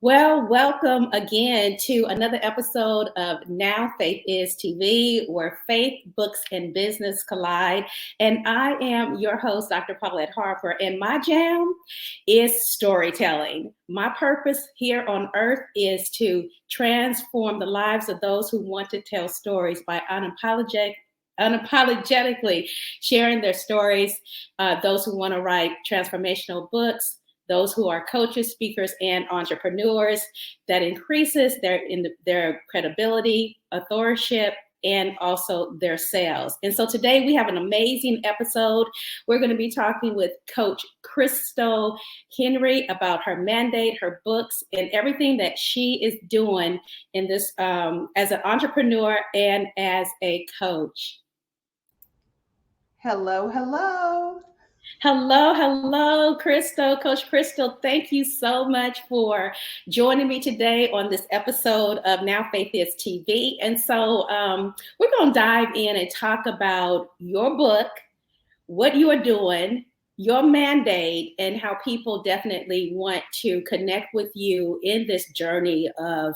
Well, welcome again to another episode of Now Faith is TV, where faith, books, and business collide. And I am your host, Dr. Paulette Harper, and my jam is storytelling. My purpose here on earth is to transform the lives of those who want to tell stories by unapologetically sharing their stories, those who want to write transformational books, those who are coaches, speakers, and entrepreneurs. That increases their credibility, authorship, and also their sales. And so today we have an amazing episode. We're going to be talking with Coach Krystal Henry about her mandate, her books, and everything that she is doing in this as an entrepreneur and as a coach. Hello, hello. Hello, Krystal. Coach Krystal, thank you so much for joining me today on this episode of Now Faith is TV. And so we're going to dive in and talk about your book, what you are doing, your mandate, and how people definitely want to connect with you in this journey of,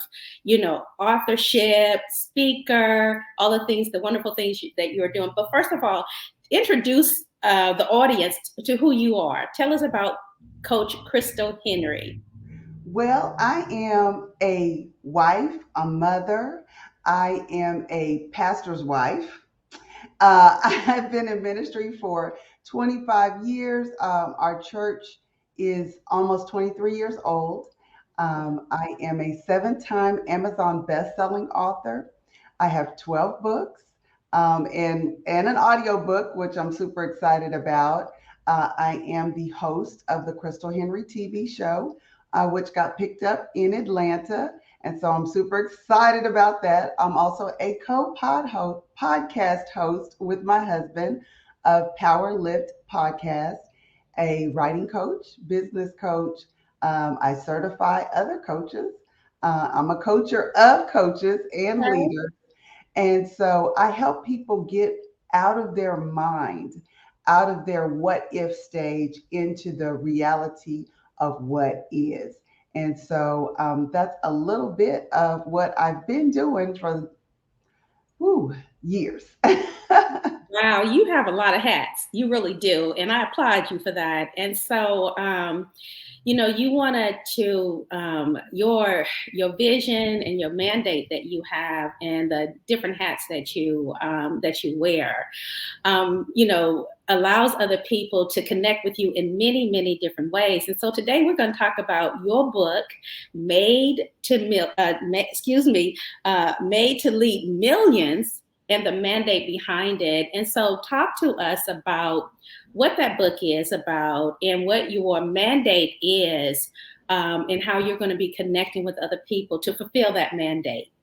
authorship, speaker, all the things, the wonderful things that you're doing. But first of all, introduce the audience to who you are. Tell us about Coach Krystal Henry. Well, I am a wife, a mother. I am a pastor's wife. I've been in ministry for 25 years. Our church is almost 23 years old. I am a 7-time Amazon best-selling author. I have 12 books and an audio book, which I'm super excited about. I am the host of the Krystal Henry TV show, which got picked up in Atlanta. And so I'm super excited about that. I'm also a podcast host with my husband of Power Lift Podcast, a writing coach, business coach. I certify other coaches. I'm a coacher of coaches and leaders. And so I help people get out of their mind, out of their what if stage into the reality of what is. And so that's a little bit of what I've been doing for years. Wow, you have a lot of hats. You really do. And I applaud you for that. And so, you wanted to your vision and your mandate that you have and the different hats that you wear, allows other people to connect with you in many, many different ways. And so today we're going to talk about your book, Made to Lead Millions, and the mandate behind it. And so talk to us about what that book is about and what your mandate is, and how you're going to be connecting with other people to fulfill that mandate.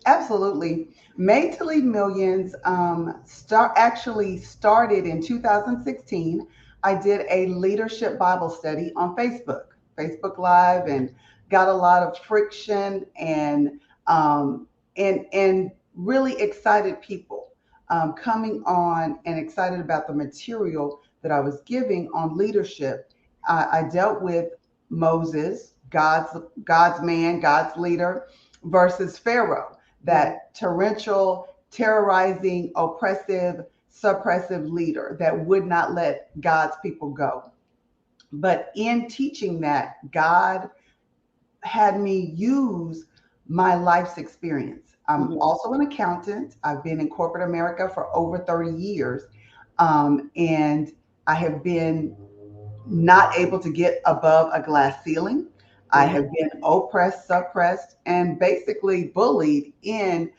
Absolutely. Made to Lead Millions actually started in 2016. I did a leadership Bible study on Facebook Live, and got a lot of friction and really excited people coming on and excited about the material that I was giving on leadership. I dealt with Moses, God's man, God's leader, versus Pharaoh, that torrential, terrorizing, oppressive, suppressive leader that would not let God's people go. But in teaching that, God had me use my life's experience. I'm also an accountant. I've been in corporate America for over 30 years. And I have been not able to get above a glass ceiling. I have been oppressed, suppressed, and basically bullied in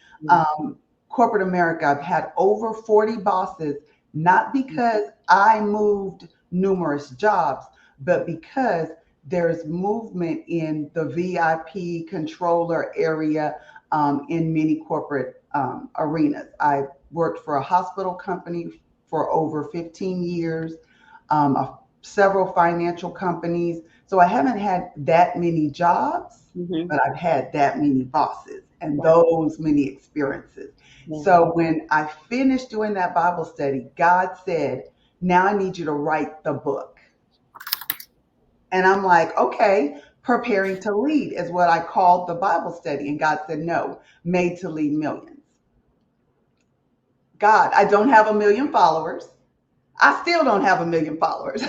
corporate America. I've had over 40 bosses, not because I moved numerous jobs, but because there's movement in the VIP controller area in many corporate arenas. I worked for a hospital company for over 15 years, several financial companies. So I haven't had that many jobs, but I've had that many bosses and those many experiences. So when I finished doing that Bible study, God said, now I need you to write the book. And I'm like, okay, Preparing to lead is what I called the Bible study. And God said, no, made to lead millions. God, I don't have a million followers. I still don't have a million followers.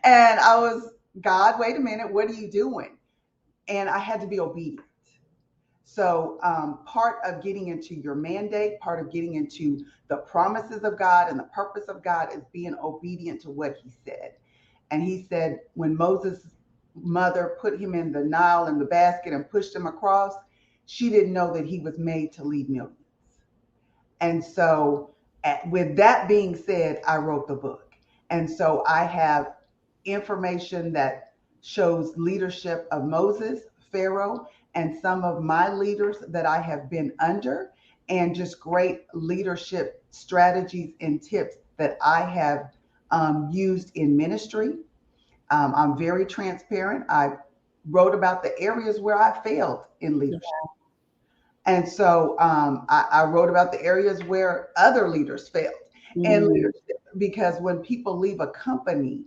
And I was, God, wait a minute, what are you doing? And I had to be obedient. So, part of getting into your mandate, part of getting into the promises of God and the purpose of God is being obedient to what He said. And He said, when Moses' mother put him in the Nile in the basket and pushed him across, she didn't know that he was made to lead millions. And so, with that being said, I wrote the book. And so I have information that shows leadership of Moses, Pharaoh, and some of my leaders that I have been under, and just great leadership strategies and tips that I have used in ministry. I'm very transparent. I wrote about the areas where I failed in leadership. And so I wrote about the areas where other leaders failed in Mm, leadership, because when people leave a company,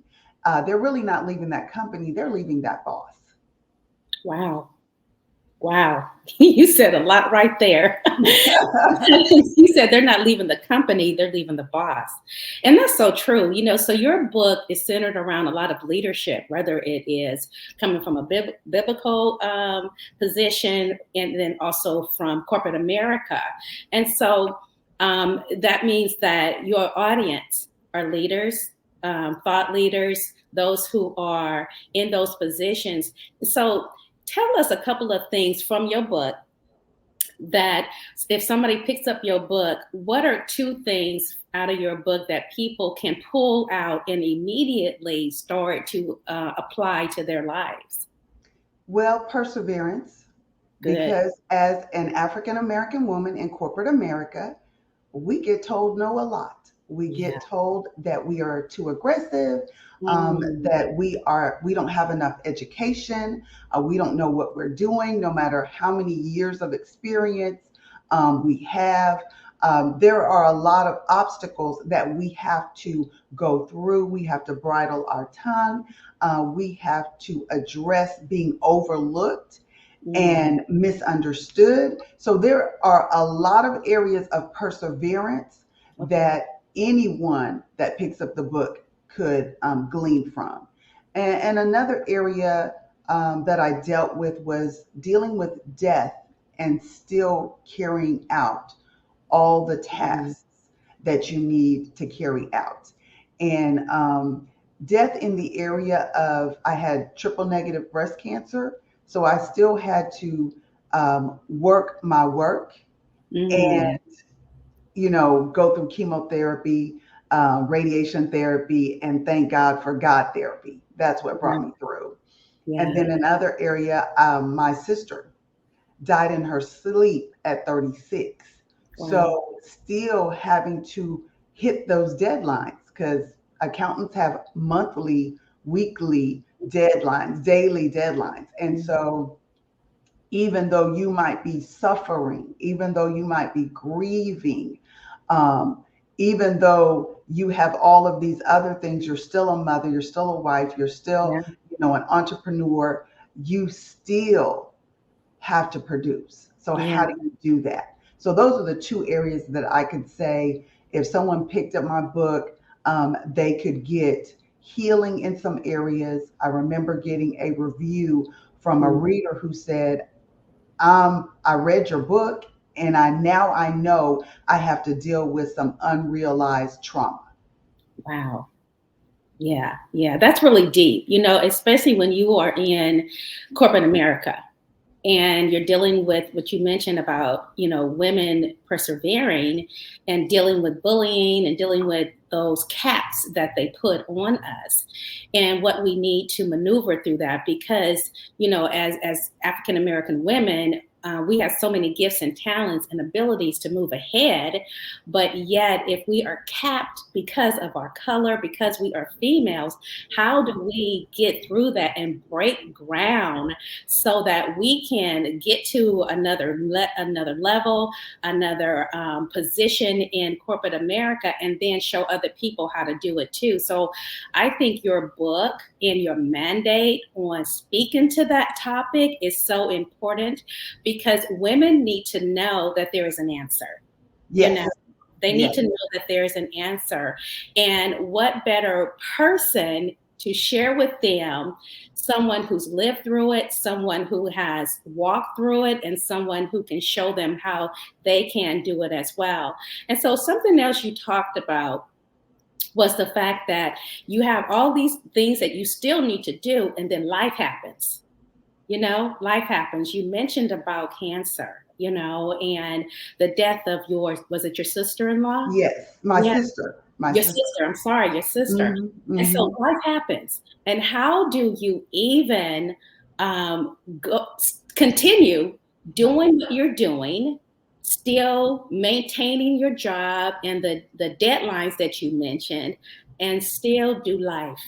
they're really not leaving that company, they're leaving that boss. wow. Wow. You said a lot right there. You said they're not leaving the company, they're leaving the boss. And that's so true. So your book is centered around a lot of leadership, whether it is coming from a biblical position and then also from corporate America. And so that means that your audience are leaders, thought leaders, those who are in those positions. So tell us a couple of things from your book that if somebody picks up your book, what are two things out of your book that people can pull out and immediately start to apply to their lives? Well, perseverance, Good. because as an African American woman in corporate America, we get told no a lot. We Yeah. get told that we are too aggressive, Mm, that we don't have enough education, we don't know what we're doing, no matter how many years of experience we have. There are a lot of obstacles that we have to go through. We have to bridle our tongue. We have to address being overlooked mm, and misunderstood. So there are a lot of areas of perseverance okay. that anyone that picks up the book could glean from. And another area that I dealt with was dealing with death and still carrying out all the Mm, tasks that you need to carry out. And death in the area of, I had triple negative breast cancer. So I still had to work my work and, mm, go through chemotherapy, radiation therapy, and thank God for God therapy. That's what yeah. brought me through. And Yeah. then another area, my sister died in her sleep at 36. Wow. So still having to hit those deadlines, because accountants have monthly, weekly deadlines, daily deadlines. And Mm, so even though you might be suffering, even though you might be grieving, um, even though you have all of these other things, you're still a mother, you're still a wife, you're still, yeah. an entrepreneur, you still have to produce. So Yeah. how do you do that? So those are the two areas that I could say if someone picked up my book, they could get healing in some areas. I remember getting a review from a Mm, reader who said, I read your book and I know I have to deal with some unrealized trauma. wow. Yeah. Yeah. That's really deep, especially when you are in corporate America and you're dealing with what you mentioned about women persevering and dealing with bullying and dealing with those caps that they put on us and what we need to maneuver through that because as African American women, we have so many gifts and talents and abilities to move ahead, but yet if we are capped because of our color, because we are females, how do we get through that and break ground so that we can get to another level, another position in corporate America, and then show other people how to do it too? So I think your book and your mandate on speaking to that topic is so important, because women need to know that there is an answer. You know, Yes. they need Yes. to know that there's an answer. And what better person to share with them, someone who's lived through it, someone who has walked through it, and someone who can show them how they can do it as well. And so, something else you talked about was the fact that you have all these things that you still need to do, and then life happens. Life happens. You mentioned about cancer, and the death of was it your sister-in-law? Yes. My Yeah, sister. My your sister. sister. I'm sorry, your sister. Hmm. And so Hmm. life happens. And how do you even continue doing what you're doing, still maintaining your job and the deadlines that you mentioned, and still do life?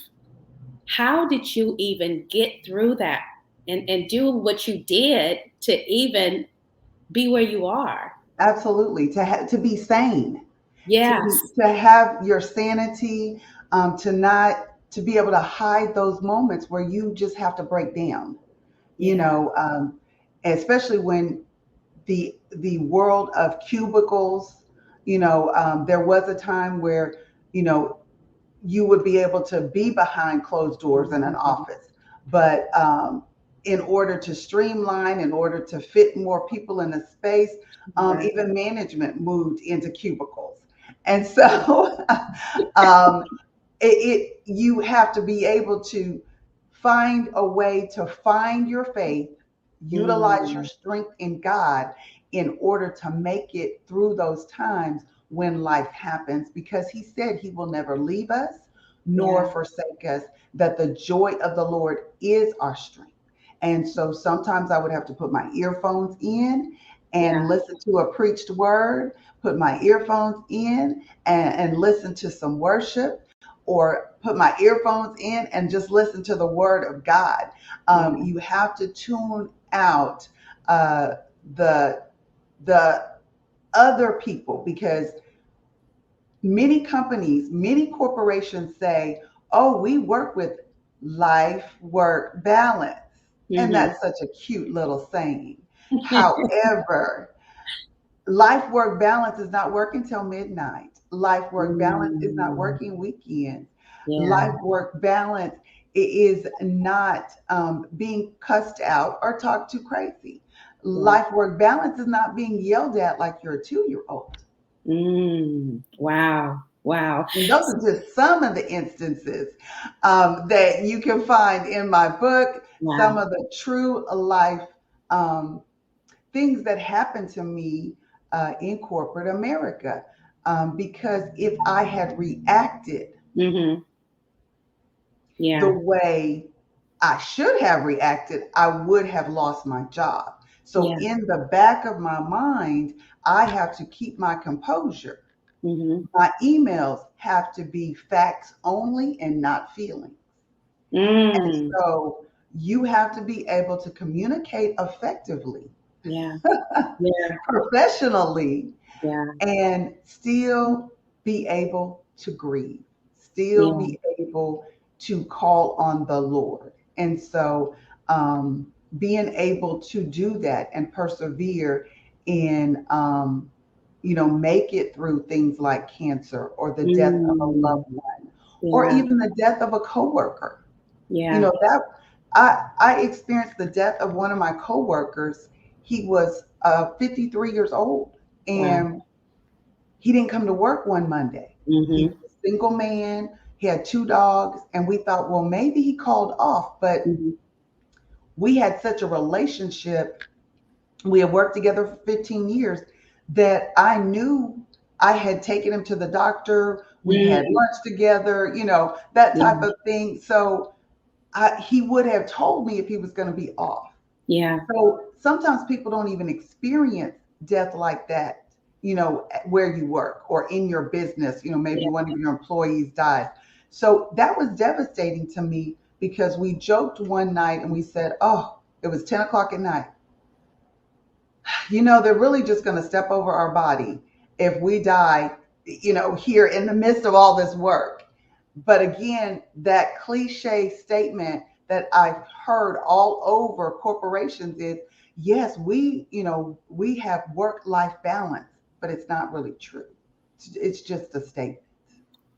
How did you even get through that and do what you did to even be where you are? Absolutely. To be sane, Yes. to have your sanity, to be able to hide those moments where you just have to break down. You Yeah. know, especially when the world of cubicles. There was a time where you know you would be able to be behind closed doors in an Mhm. office. But in order to streamline, in order to fit more people in a space, Right. even management moved into cubicles. And so um, you have to be able to find a way to find your faith, utilize your Mm. strength in God in order to make it through those times when life happens, because he said he will never leave us nor Yeah. forsake us, that the joy of the Lord is our strength. And so sometimes I would have to put my earphones in and Yeah. listen to a preached word, put my earphones in and listen to some worship, or put my earphones in and just listen to the word of God. Yeah. You have to tune out uh, the the other people, because many companies, many corporations say, "Oh, we work with life work balance," and Mhm. that's such a cute little saying. However, life work balance is not working till midnight. Life work balance is not Mm. working weekends. Yeah. Life work balance is not being cussed out or talked to crazy. Yeah. Life work balance is not being yelled at like you're a 2-year old. Wow. Wow. And those are just some of the instances that you can find in my book, some Wow. of the true life um, things that happened to me in corporate America. Because if I had reacted Mhm. the Yeah. way I should have reacted, I would have lost my job. So, Yeah. in the back of my mind, I have to keep my composure. Mhm. My emails have to be facts only and not feelings. And Mm. so, you have to be able to communicate effectively, Yeah. Yeah. professionally, Yeah. and still be able to grieve, still Yeah. be able to call on the Lord. And so, being able to do that and persevere in, make it through things like cancer or the death of a Mm. loved one or Yeah. even the death of a coworker. Yeah. That I experienced the death of one of my coworkers. He was 53 years old, Wow. and he didn't come to work one Monday. He Mhm. was a single man. He had 2 dogs, and we thought, well, maybe he called off. But Mhm. we had such a relationship. We had worked together for 15 years that I knew I had taken him to the doctor. We had Mm. lunch together, that type Yeah. of thing. So he would have told me if he was going to be off. Yeah. So sometimes people don't even experience death like that, where you work or in your business, maybe Yeah. one of your employees dies. So that was devastating to me because we joked one night and we said, oh, it was 10 o'clock at night. They're really just going to step over our body if we die, here in the midst of all this work. But again, that cliche statement that I've heard all over corporations is, yes, we have work-life balance, but it's not really true. It's just a statement.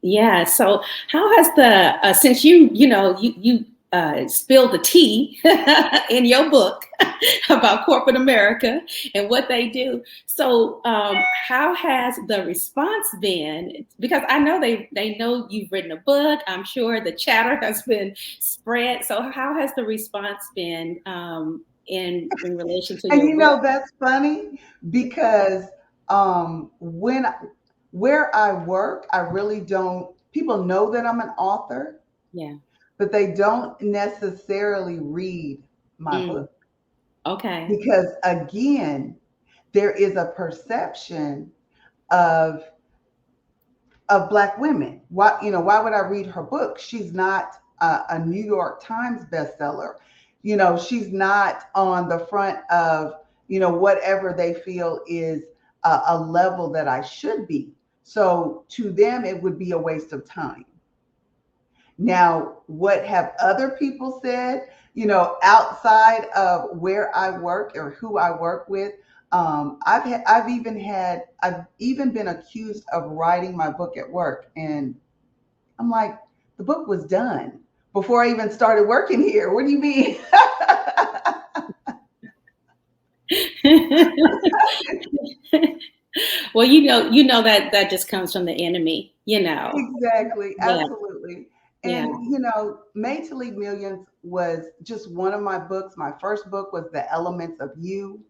Yeah. So how has the since you spilled the tea in your book about corporate America and what they do. So how has the response been? Because I know they know you've written a book. I'm sure the chatter has been spread. So how has the response been in relation to And your book? that's funny because when where I work, I really don't. People know that I'm an author, Yeah. but they don't necessarily read my Mm, book okay. because, again, there is a perception of Black women. Why would I read her book? She's not a New York Times bestseller. She's not on the front of whatever they feel is a level that I should be. So to them, it would be a waste of time. Now, what have other people said, outside of where I work or who I work with? I've even been accused of writing my book at work. And I'm like, the book was done before I even started working here. What do you mean? Well, that that just comes from the enemy, you know. Exactly, Yeah, absolutely. yeah. And Made to Lead Millions was just one of my books. My first book was The Elements of You.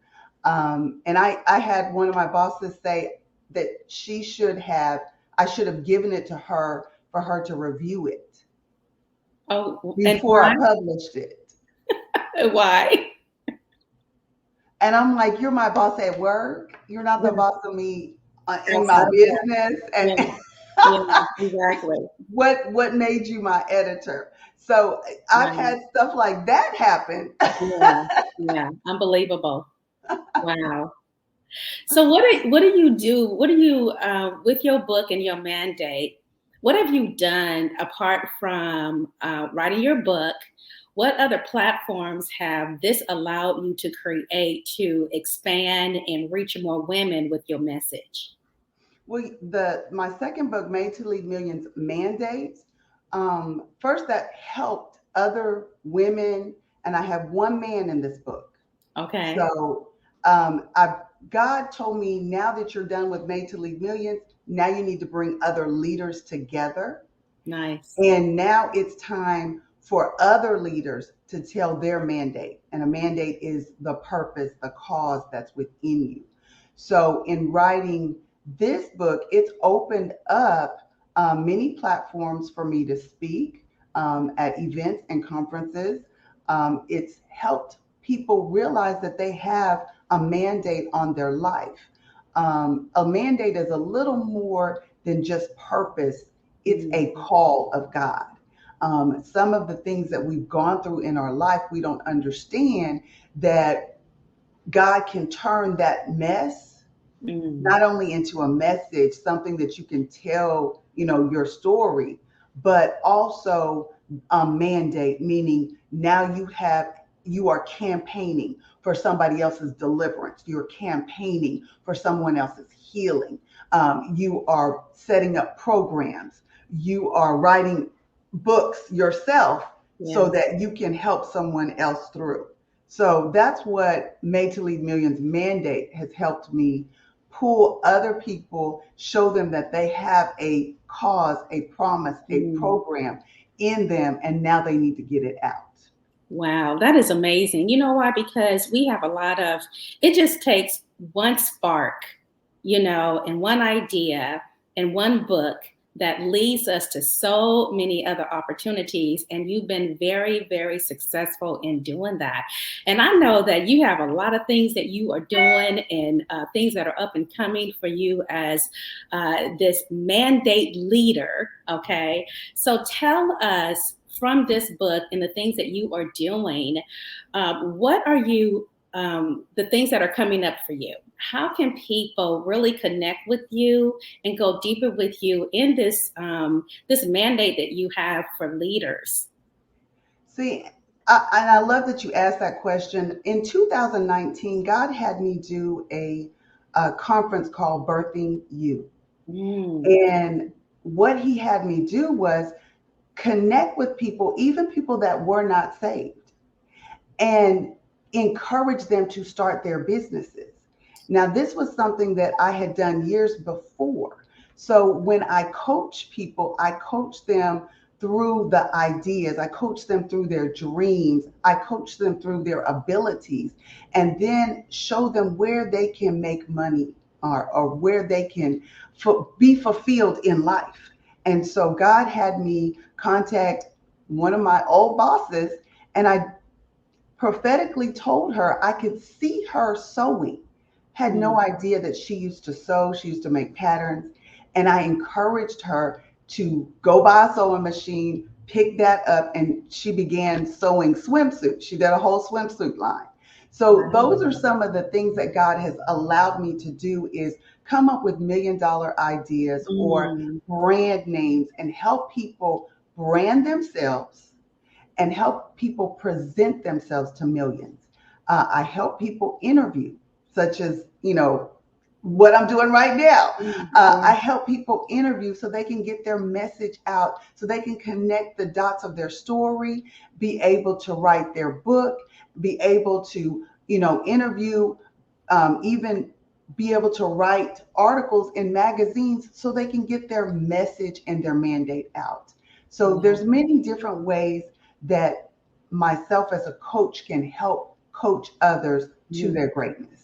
And I had one of my bosses say that I should have given it to her for her to review it Oh, and before why? I published it. Why? And I'm like, you're my boss at work. You're not the Yeah, boss of me in my outside of that. business. And Yeah, yeah, exactly. what made you my editor? So I've Wow. had stuff like that happen. Yeah, yeah. Unbelievable. Wow. So what do you do? What do you with your book and your mandate? What have you done apart from writing your book? What other platforms have this allowed you to create to expand and reach more women with your message? Well, the my second book, Made to Lead Millions Mandates, first that helped other women, and I have one man in this book. Okay, So God told me, now that you're done with Made to Lead Millions, now you need to bring other leaders together. nice. And now it's time for other leaders to tell their mandate. And a mandate is the purpose, the cause that's within you. So in writing this book, it's opened up many platforms for me to speak at events and conferences. It's helped people realize that they have a mandate on their life. A mandate is a little more than just purpose, it's a Mhm. call of God. Some of the things that we've gone through in our life, we don't understand that God can turn that mess Mm. not only into a message, something that you can tell, your story, but also a mandate, meaning now you are campaigning for somebody else's deliverance. You're campaigning for someone else's healing. You are setting up programs. You are writing books yourself so Yes. that you can help someone else through. So that's what Made to Lead Millions mandate has helped me pull other people, show them that they have a cause, a promise, a Mm. program in them, and now they need to get it out. Wow, that is amazing. You know why? Because we have a lot of, it just takes one spark, and one idea and one book that leads us to so many other opportunities. And you've been very, very successful in doing that. And I know that you have a lot of things that you are doing and things that are up and coming for you as this mandate leader. Okay. So tell us from this book and the things that you are doing, what are you, the things that are coming up for you? How can people really connect with you and go deeper with you in this this mandate that you have for leaders? See, and I love that you asked that question. In 2019, God had me do a conference called Birthing You. Mm, And what he had me do was connect with people, even people that were not saved, and encourage them to start their businesses. Now, this was something that I had done years before. So when I coach people, I coach them through the ideas, I coach them through their dreams, I coach them through their abilities, and then show them where they can make money or where they can be fulfilled in life. And so God had me contact one of my old bosses, and I prophetically told her I could see her sewing. Had no mm, idea that she used to sew, she used to make patterns. And I encouraged her to go buy a sewing machine, pick that up, and she began sewing swimsuits. She did a whole swimsuit line. So those are wow. some of the things that God has allowed me to do is come up with $1 million ideas or Mm, brand names and help people brand themselves and help people present themselves to millions. I help people interview, such as, what I'm doing right now. mm, I yeah. help people interview so they can get their message out, so they can connect the dots of their story, be able to write their book, be able to, interview, even be able to write articles in magazines so they can get their message and their mandate out. So Yeah. there's many different ways that myself as a coach can help coach others to Mm. their greatness.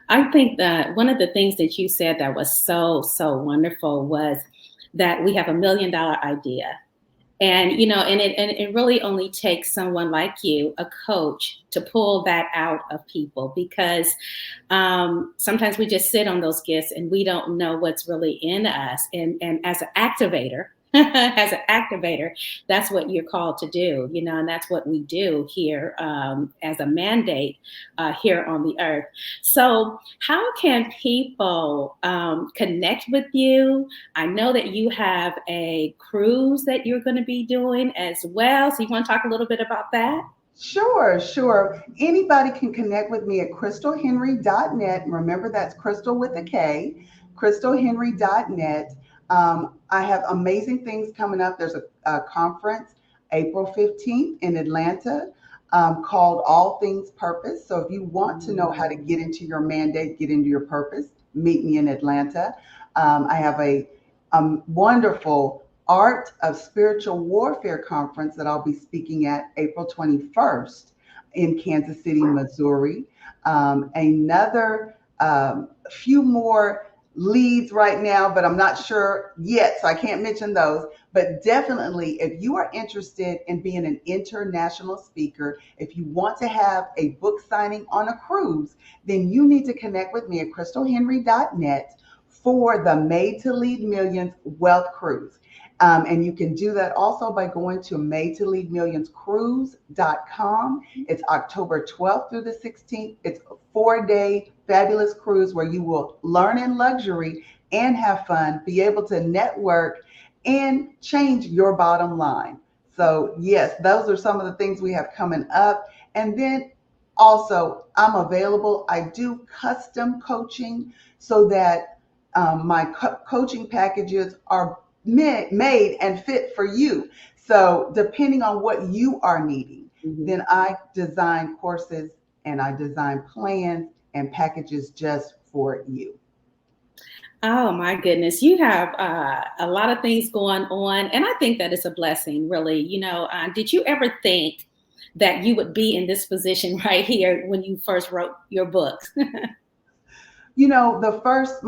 I think that one of the things that you said that was so, so wonderful was that we have $1 million idea. And and it really only takes someone like you, a coach, to pull that out of people because sometimes we just sit on those gifts and we don't know what's really in us. And as an activator, as an activator, that's what you're called to do, and that's what we do here as a mandate here on the earth. So, how can people connect with you? I know that you have a cruise that you're going to be doing as well. So, you want to talk a little bit about that? Sure, sure. Anybody can connect with me at krystalhenry.net. Remember, that's Crystal with a K, krystalhenry.net. I have amazing things coming up. There's a conference April 15th in Atlanta called All Things Purpose. So if you want to know how to get into your mandate, get into your purpose, meet me in Atlanta. I have a wonderful Art of Spiritual Warfare conference that I'll be speaking at April 21st in Kansas City, Missouri. Another few more leads right now, but I'm not sure yet, so I can't mention those. But definitely, if you are interested in being an international speaker, if you want to have a book signing on a cruise, then you need to connect with me at krystalhenry.net for the Made to Lead Millions Wealth Cruise. And you can do that also by going to madetoleadmillionscruise.com. It's October 12th through the 16th. It's a 4-day fabulous cruise where you will learn in luxury and have fun, be able to network and change your bottom line. So, yes, those are some of the things we have coming up. And then also, I'm available. I do custom coaching so that my coaching packages are made and fit for you. So depending on what you are needing, Mhm. then I design courses and I design plans and packages just for you. Oh my goodness, you have a lot of things going on, and I think that is a blessing, really. Did you ever think that you would be in this position right here when you first wrote your books? You know, my first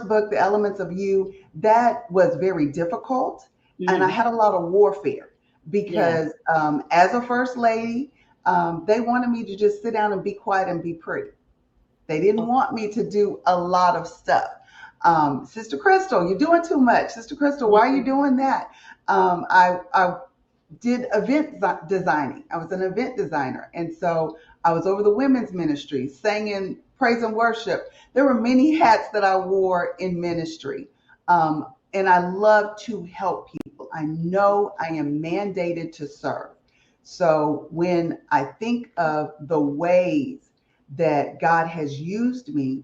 book, The Elements of You, that was very difficult, and I Hmm. had a lot of warfare Yeah. because as a first lady, they wanted me to just sit down and be quiet and be pretty. They didn't Oh, want me to do a lot of stuff. Sister Krystal, you're doing too much. Sister Krystal, why are you mhm. doing that? I did designing. I was an event designer. And so I was over the women's ministry, sang in praise and worship. There were many hats that I wore in ministry. And I love to help people. I know I am mandated to serve. So when I think of the ways that God has used me,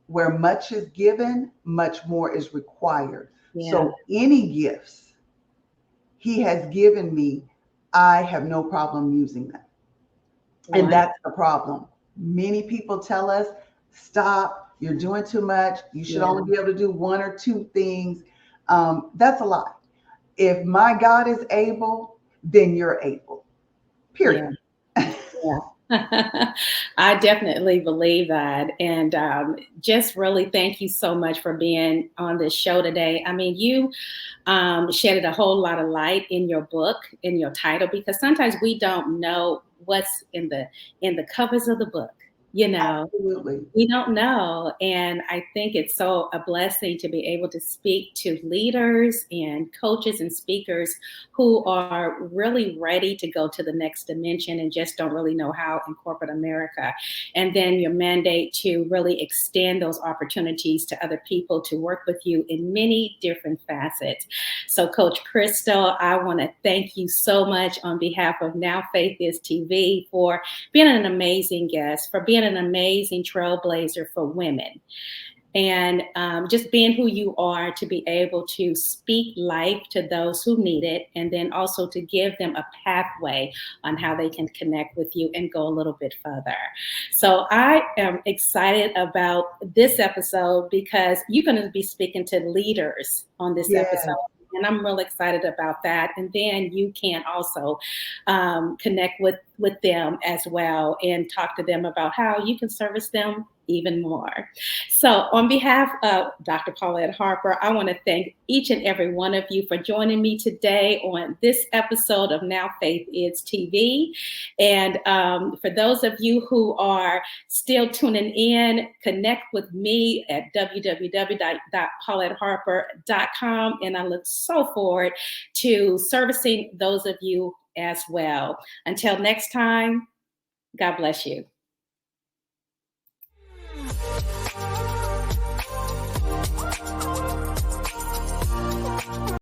where much is given, much more is required. Yeah. So any gifts he has given me, I have no problem using them. And One. that's the problem. Many people tell us, stop, you're doing too much. You should Yeah. only be able to do one or two things. That's a lie. If my God is able, then you're able, Yeah. period. Yeah. I definitely believe that. And just really thank you so much for being on this show today. I mean, you shedded a whole lot of light in your book, in your title, because sometimes we don't know what's in the covers of the book. You know, Absolutely. we don't know. And I think it's so a blessing to be able to speak to leaders and coaches and speakers who are really ready to go to the next dimension and just don't really know how in corporate America. And then your mandate to really extend those opportunities to other people to work with you in many different facets. So, Coach Krystal, I want to thank you so much on behalf of Now Faith is TV for being an amazing guest, for being an amazing trailblazer for women, and just being who you are to be able to speak life to those who need it, and then also to give them a pathway on how they can connect with you and go a little bit further. So I am excited about this episode because you're going to be speaking to leaders on this episode. Yes. And I'm real excited about that. And then you can also connect with them as well and talk to them about how you can service them even more. So, on behalf of Dr. Paulette Harper, I want to thank each and every one of you for joining me today on this episode of Now Faith is TV. And for those of you who are still tuning in, connect with me at www.pauletteharper.com. And I look so forward to servicing those of you as well. Until next time, God bless you.